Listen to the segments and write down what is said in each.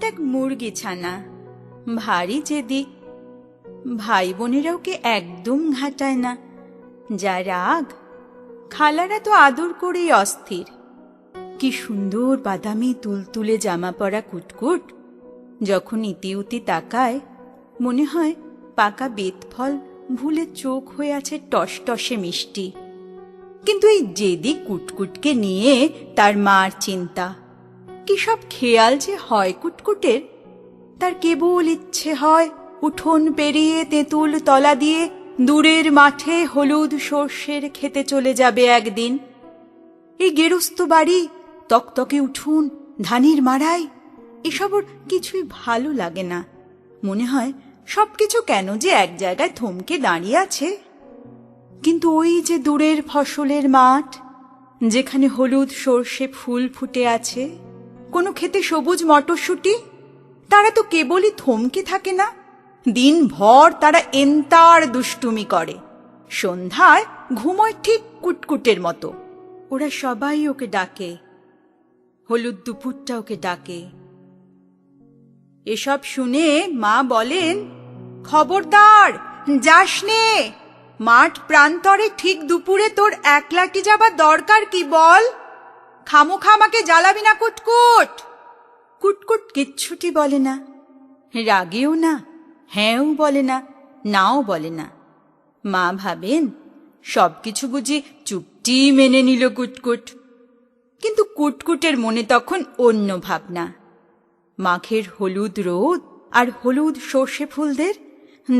কুটকুট এক মুরগি ছানা, ভারী জেদি। ভাই বোনেরা ওকে একদম ঘাটায় না। যা রাগ, খালারা তো আদর করেই অস্থির। কি সুন্দর বাদামি তুলতুলে জামা পরা কুটকুট, যখন ইতিউতি তাকায় মনে হয় পাকা বেতফল ভুলে চোখ হয়ে আছে টসটসে মিষ্টি। কিন্তু এই জেদি কুটকুটকে নিয়ে তার মার চিন্তা। কি সব খেয়াল যে হয় কুটকুটের! তার কেবল ইচ্ছে হয় উঠোন পেরিয়ে তেঁতুল তলা দিয়ে দূরের মাঠে হলুদ সর্ষের খেতে চলে যাবে একদিন। এই গেরস্ত বাড়ি, তকতকে উঠোন, ধানের মাড়াই, এসব ওর কিছুই ভালো লাগে না। মনে হয় সবকিছু কেন যে এক জায়গায় থমকে দাঁড়িয়ে আছে। কিন্তু ওই যে দূরের ফসলের মাঠ, যেখানে হলুদ সর্ষে ফুল ফুটে আছে, কোনো খেতে সবুজ মটরশুঁটি, তারা তো কেবলই থমকে থাকে না। দিনভর তারা এন্তার দুষ্টুমি করে, সন্ধ্যায় ঘুমোয় ঠিক কুটকুটের মতো। ওরা সবাই ওকে ডাকে, হলুদ দুপুরটা ওকে ডাকে। এসব শুনে মা বলেন, খবরদার যাস নে, মাঠ প্রান্তরে ঠিক দুপুরে তোর একলাটি যাবার দরকার কি বল? খামোখা আমাকে জ্বালাবি না কুটকুট। কুটকুট কিচ্ছুটি বলে না, রাগেও না, হ্যাঁও বলে না, নাও বলে না। মা ভাবেন সবকিছু বুঝি চুপটি মেনে নিল কুটকুট। কিন্তু কুটকুটের মনে তখন অন্য ভাবনা। মাঘের হলুদ রোদ আর হলুদ সর্ষে ফুলদের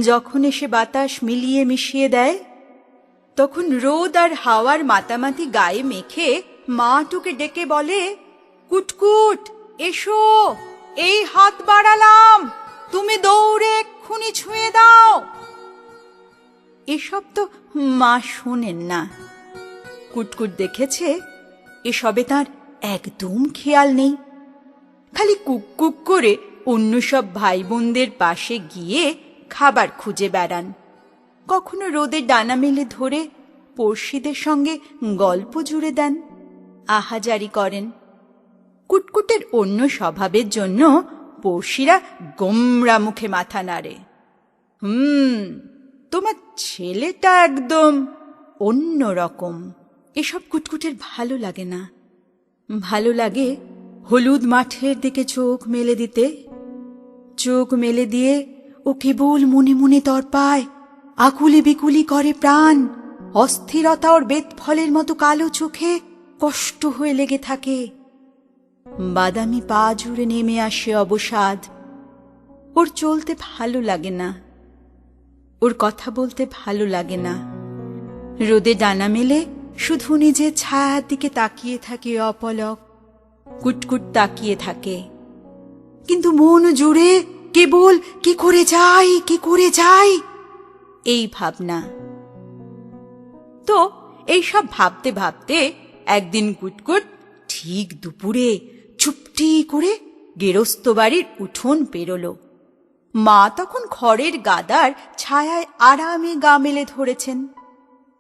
যখন এসে বাতাস মিলিয়ে মিশিয়ে দেয়, তখন রোদ আর হাওয়ার মাতামাতি গায়ে মেখে মা টুকে ডেকে বলে, কুটকুট এসো, এই হাত বাড়ালাম, তুমি দৌড়ে এক্ষুনি ছুঁয়ে দাও। এসব তো মা শোনেন না। কুটকুট দেখেছে এসবে তার একদম খেয়াল নেই। খালি কুক কুক করে অন্য সব ভাই বোনদের পাশে গিয়ে খাবার খুঁজে বেড়ান। কখনো রোদে ডানা মেলে ধরে পড়শিদের সঙ্গে গল্প জুড়ে দেন, আহাজারি করেন। কুটকুটের অন্য স্বভাবের জন্য পড়শিরা গোমরা মুখে মাথা নাড়ে। তোমার ছেলেটা একদম অন্য রকম। এসব কুটকুটের ভালো লাগে না। ভালো লাগে হলুদ মাঠের দিকে চোখ মেলে দিতে। চোখ মেলে দিয়ে ও কেবল মনে মনে তরপায়, আকুলি বিকুলি করে প্রাণ। অস্থিরতা ওর বেতফলের মতো কালো চোখে কষ্ট হয়ে লেগে থাকে। বাদামি পা জুড়ে নেমে আসে অবসাদ। ওর চলতে ভালো লাগে না, ওর কথা বলতে ভালো লাগে না। রোদে ডানা মেলে শুধু নিজের ছায়ার দিকে তাকিয়ে থাকে অপলক। কুটকুট তাকিয়ে থাকে, কিন্তু মন জুড়ে কেবল কি করে যাই, কি করে যাই, এই ভাবনা। তো এইসব ভাবতে ভাবতে একদিন কুটকুট ঠিক দুপুরে চুপটি করে গেরস্ত বাড়ির উঠোন পেরোল। মা তখন খড়ের গাদার ছায়ায় আরামে গা মেলে ধরেছেন।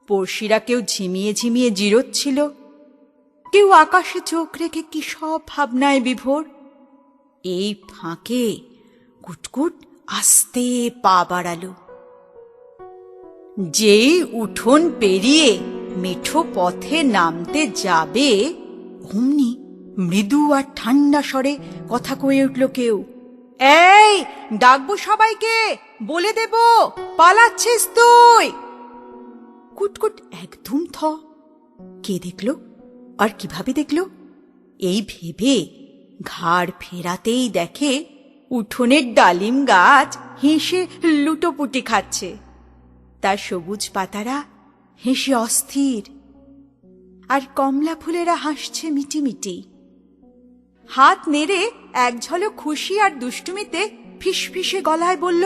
পড়শিরা কেউ ঝিমিয়ে ঝিমিয়ে জিরোচ্ছিল, কেউ আকাশে চোখ রেখে কি সব ভাবনায় বিভোর। এই ফাঁকে কুটকুট আস্তে পা বাড়ালো। যেই উঠোন পেরিয়ে মেঠো পথে নামতে যাবে, অমনি মৃদু আর ঠান্ডা স্বরে কথা কয়ে উঠল কেউ, এই ডাকবো সবাইকে, বলে দেব পালাচ্ছিস তুই। কুটকুট একদম থ। কে দেখল আর কিভাবে দেখল এই ভেবে ঘাড় ফেরাতেই দেখে উঠোনের ডালিম গাছ হেসে লুটোপুটি খাচ্ছে। তার সবুজ পাতারা হেসে অস্থির, আর কমলা ফুলেরা হাসছে মিটিমিটি। হাত নেড়ে এক ঝলক খুশি আর দুষ্টুমিতে ফিসফিসে গলায় বলল,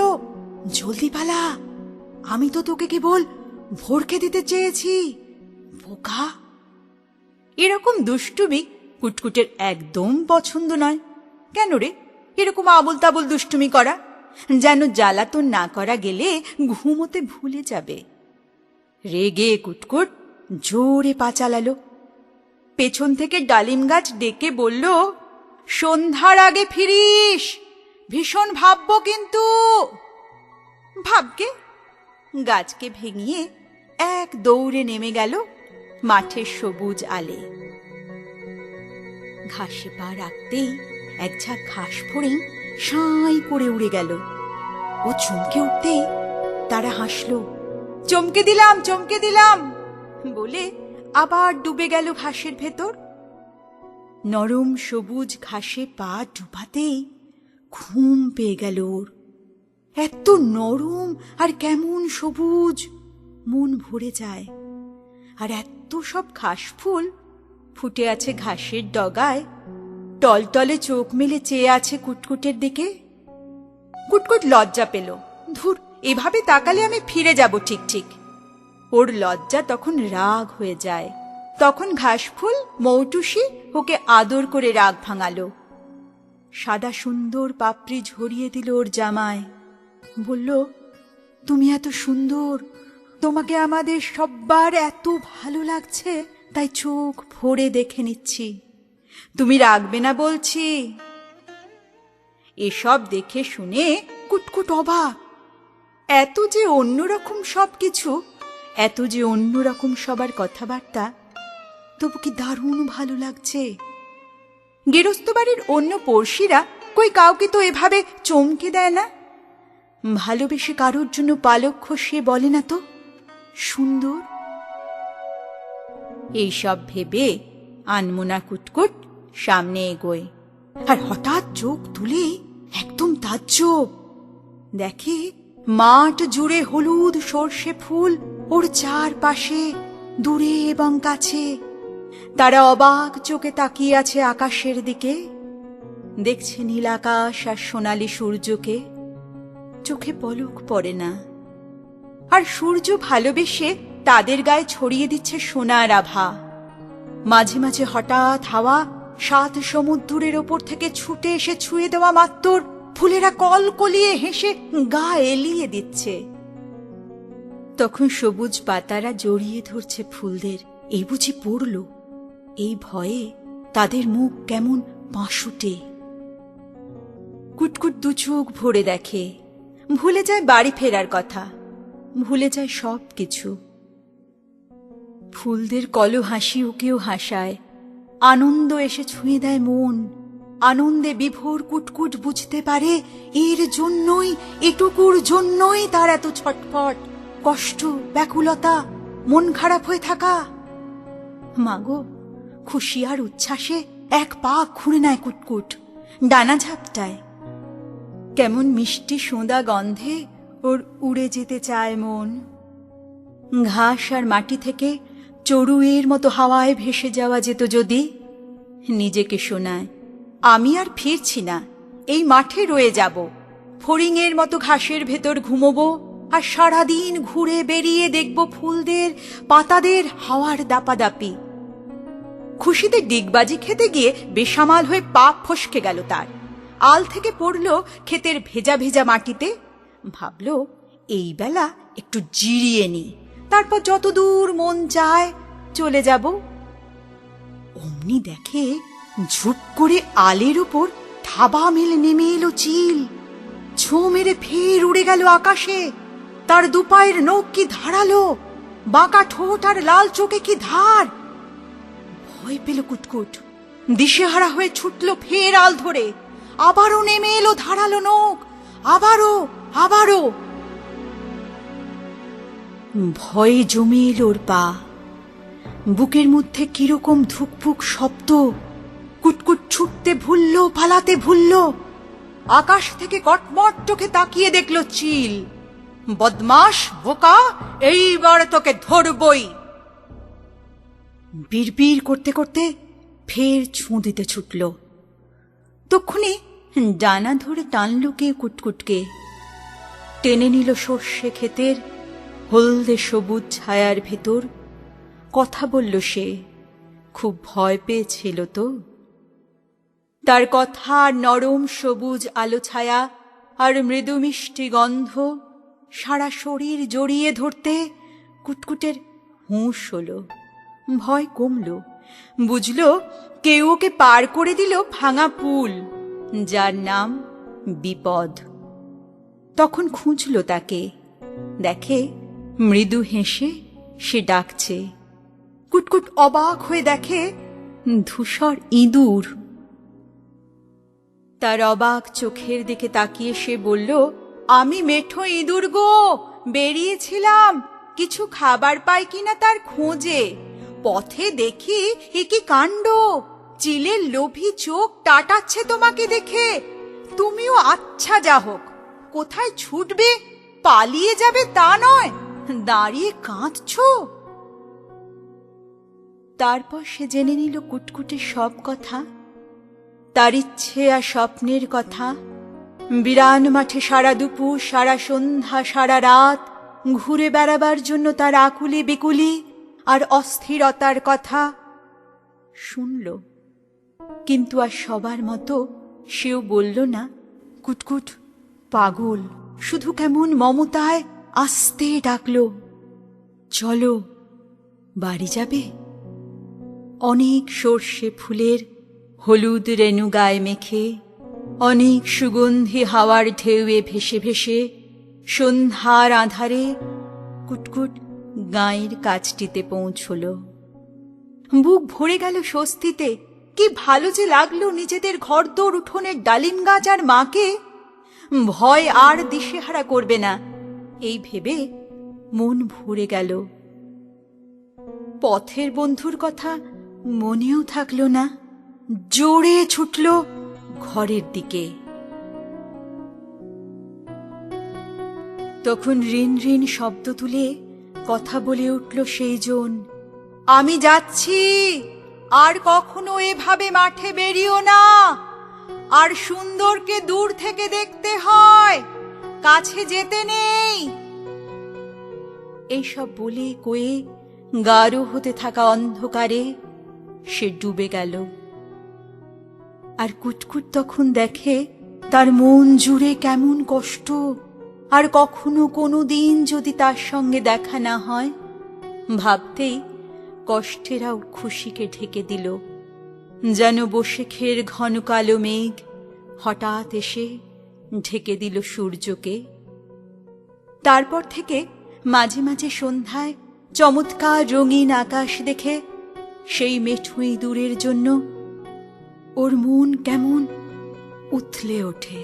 জলদি পালা, আমি তো তোকে কেবল ভরকে দিতে চেয়েছি, বোকা। এরকম দুষ্টুমি কুটকুটের একদম পছন্দ নয়। কেন রে এরকম আবল তাবল দুষ্টুমি করা? যেন জ্বালাতন না করা গেলে ঘুমোতে ভুলে যাবে। রেগে কুটকুট জোরে পা চালালো। পেছন থেকে ডালিম গাছ ডেকে বলল, সন্ধ্যার আগে ফিরিস, ভীষণ ভাববো কিন্তু। ভাবকে গাছকে ভেঙিয়ে এক দৌড়ে নেমে গেল মাঠের সবুজ আলে। ঘাসে পা রাখতেই এক ঝাঁক ঘাস ফড়িং সাঁই করে উড়ে গেল। ও চমকে উঠতেই তারা হাসলো। চমকে দিলাম, চমকে দিলাম বলে আবার ডুবে গেল ঘাসের ভেতর। নরম সবুজ ঘাসে পা ডুবাতেই ঘুম পেয়ে গেল ওর। এত নরম আর কেমন সবুজ, মন ভরে যায়। আর এত সব ঘাস ফুল ফুটে আছে ঘাসের ডগায়, টলটলে চোখ মেলে চেয়ে আছে কুটকুটের দিকে। কুটকুট লজ্জা পেল। ধুর, এভাবে তাকালে আমি ফিরে যাব ঠিক ঠিক। ওর লজ্জা তখন রাগ হয়ে যায়। তখন ঘাসফুল মৌটুসি ওকে আদর করে রাগ ভাঙালো। সাদা সুন্দর পাপড়ি ঝরিয়ে দিল ওর জামায়। বলল, তুমি এত সুন্দর, তোমাকে আমাদের সব্বার এত ভালো লাগছে, তাই চোখ ভরে দেখে নিচ্ছি। তুমি রাখবে না বলছি। এসব দেখে শুনে কুটকুট অবাক। এত যে অন্যরকম সব কিছু, এত যে অন্যরকম সবার কথাবার্তা, তবু কি দারুণ ভালো লাগছে। গেরস্ত বাড়ির অন্য পড়শিরা কই কাউকে তো এভাবে চমকে দেয় না। ভালোবেসে কারোর জন্য পালক খসিয়ে বলে না তো সুন্দর। এইসব ভেবে আনমোনা কুটকুট সামনে এগোয়। আর হঠাৎ চোখ তুলে একদম তাজ্জব দেখে মাঠ জুড়ে হলুদ সর্ষে ফুল ওর চারপাশে, দূরে এবং কাছে। তারা অবাক চোখে তাকিয়ে আছে আকাশের দিকে, দেখছে নীল আকাশ আর সোনালী সূর্যকে। চোখে পলক পড়ে না। আর সূর্য ভালোবেসে তাদের গায়ে ছড়িয়ে দিচ্ছে সোনার আভা। মাঝে মাঝে হঠাৎ হাওয়া 7 সমুদ্রের ওপর থেকে ছুটে এসে ছুঁয়ে দেওয়া মাত্র ফুলেরা কলকলিয়ে হেসে গা এলিয়ে দিচ্ছে। তখন সবুজ পাতারা জড়িয়ে ধরছে ফুলদের। এই বুঝি পড়ল। এই ভয়ে তাদের মুখ কেমন পাঁশুটে। কুটকুট দু চোখ ভরে দেখে, ভুলে যায় বাড়ি ফেরার কথা, ভুলে যায় সব কিছু। ফুলদের কলো হাসি ওকেও হাসায়। আনন্দ এসে ছুঁয়ে দেয় মন। আনন্দে বিভোর কুটকুট বুঝতে পারে এর জন্যই, এটুকুর জন্যই তার এত ছটফট, কষ্ট, ব্যাকুলতা, মন খারাপ হয়ে থাকা। মাগো, খুশি আর উচ্ছ্বাসে এক পা ঘুরে নেয় কুটকুট, ডানা ঝাপটায়। কেমন মিষ্টি সোঁদা গন্ধে ওর উড়ে যেতে চায় মন। ঘাস আর মাটি থেকে চড়ুইয়ের মতো হাওয়ায় ভেসে যাওয়া যেত যদি। নিজেকে শোনায়, আমি আর ফিরছি না, এই মাঠে রয়ে যাব, ফড়িংয়ের মতো ঘাসের ভেতর ঘুমোবো, আর সারাদিন ঘুরে বেরিয়ে দেখব ফুলদের, পাতাদের হাওয়ার দাপাদাপি। খুশিতে ডিগবাজি খেতে গিয়ে বেসামাল হয়ে পা ফসকে গেল তার। আল থেকে পড়ল ক্ষেতের ভেজা ভেজা মাটিতে। ভাবল, এই বেলা একটু জিরিয়ে নি, তারপর যতদূর মন চায় চলে যাব। অমনি দেখে ঝুপ করে আলের ওপর থাবা মেলে নেমে এলো চিল। ছো মেরে ফের উড়ে গেল আকাশে। তার দুপায়ের নখ কি ধারালো, বাঁকা ঠোঁট আর লাল চোখে কি ধার। ভয় পেল কুটকুট, দিশেহারা হয়ে ছুটল ফের আল ধরে। আবারও নেমে এলো ধারালো নখ, আবারও আবারও। ভয়ে জমে এলো ওর পা। বুকের মধ্যে কিরকম ধুকপুক শব্দ। কুটকুট ছুটতে ভুলল, পালাতে ভুলল। আকাশ থেকে কটমট চোখে তাকিয়ে দেখল চিল। বদমাশ, বোকা, এইবার তোকে ধরবই। বিড়বিড় করতে করতে ফের ছুঁ দিতে ছুটল। তক্ষুনি ডানা ধরে টানল কে কুটকুটকে, টেনে নিল সর্ষে ক্ষেতের হলদে সবুজ ছায়ার ভেতর। কথা বলল সে, খুব ভয় পেয়েছিল তো। তার কথা, নরম সবুজ আলো ছায়া আর মৃদু মিষ্টি গন্ধ সারা শরীর জড়িয়ে ধরতে কুটকুটের হুঁশ হল। ভয় কমল। বুঝল কেউ ওকে পার করে দিল ভাঙা পুল, যার নাম বিপদ। তখন খুঁজল তাকে, দেখে মৃদু হেসে সে ডাকছে। কুটকুট অবাক হয়ে দেখে ধূসর ইঁদুর। তার অবাক চোখের দিকে তাকিয়ে সে বলল, আমি মেঠো ইঁদুর গো, বেরিয়েছিলাম কিছু খাবার পাই কিনা তার খোঁজে। পথে দেখি এ কি কাণ্ড, চিলের লোভী চোখ টাটাচ্ছে তোমাকে দেখে। তুমিও আচ্ছা যা হোক, কোথায় ছুটবে, পালিয়ে যাবে তা নয়, দাঁড়িয়ে কাঁদছো। তারপর সে জেনে নিল কুটকুটের সব কথা, তার ইচ্ছে আর স্বপ্নের কথা। বিরান মাঠে সারা দুপুর, সারা সন্ধ্যা, সারা রাত ঘুরে বেড়াবার জন্য তার আকুলি বিকুলি আর অস্থিরতার কথা শুনল। কিন্তু আর সবার মতো সেও বলল না, কুটকুট পাগল। শুধু কেমন মমতায় আস্তে ডাকল, চলো বাড়ি যাবে। অনেক সর্ষে ফুলের হলুদ রেণু গায়ে মেখে, অনেক সুগন্ধি হাওয়ার ঢেউয়ে ভেসে ভেসে সন্ধ্যার আঁধারে কুটকুট গাঁয়ের কাছটিতে পৌঁছল। বুক ভরে গেল স্বস্তিতে। কি ভালো যে লাগলো নিজেদের ঘরদোর উঠোনের ডালিম গাছ আর মাকে। ভয় আর দিশেহারা করবে না, এই ভেবে মন ভরে গেল। পথের বন্ধুর কথা মনেও থাকল না, জোরে ছুটল ঘরের দিকে। তখন রিন রিন শব্দ তুলে কথা বলে উঠল সেই জন, আমি যাচ্ছি, আর কখনো এভাবে মাঠে বেরিও না। আর সুন্দরকে দূর থেকে দেখতে হয়, কাছে যেতে নেই। এইসব বলে কয়ে গাঢ় হতে থাকা অন্ধকারে সে ডুবে গেল। আর কুটকুট তখন দেখে তার মন জুড়ে কেমন কষ্ট, আর কখনো কোনো দিন যদি তার সঙ্গে দেখা না হয়। ভাবতেই কষ্টেরাও খুশিকে ঢেকে দিল, যেন বসেখের ঘন কালো মেঘ হঠাৎ এসে ঢেকে দিল সূর্যকে। তারপর থেকে মাঝে মাঝে সন্ধ্যায় চমৎকার রঙিন আকাশ দেখে সেই মেঠো ইঁদুরের জন্য ওর মন কেমন উথলে ওঠে।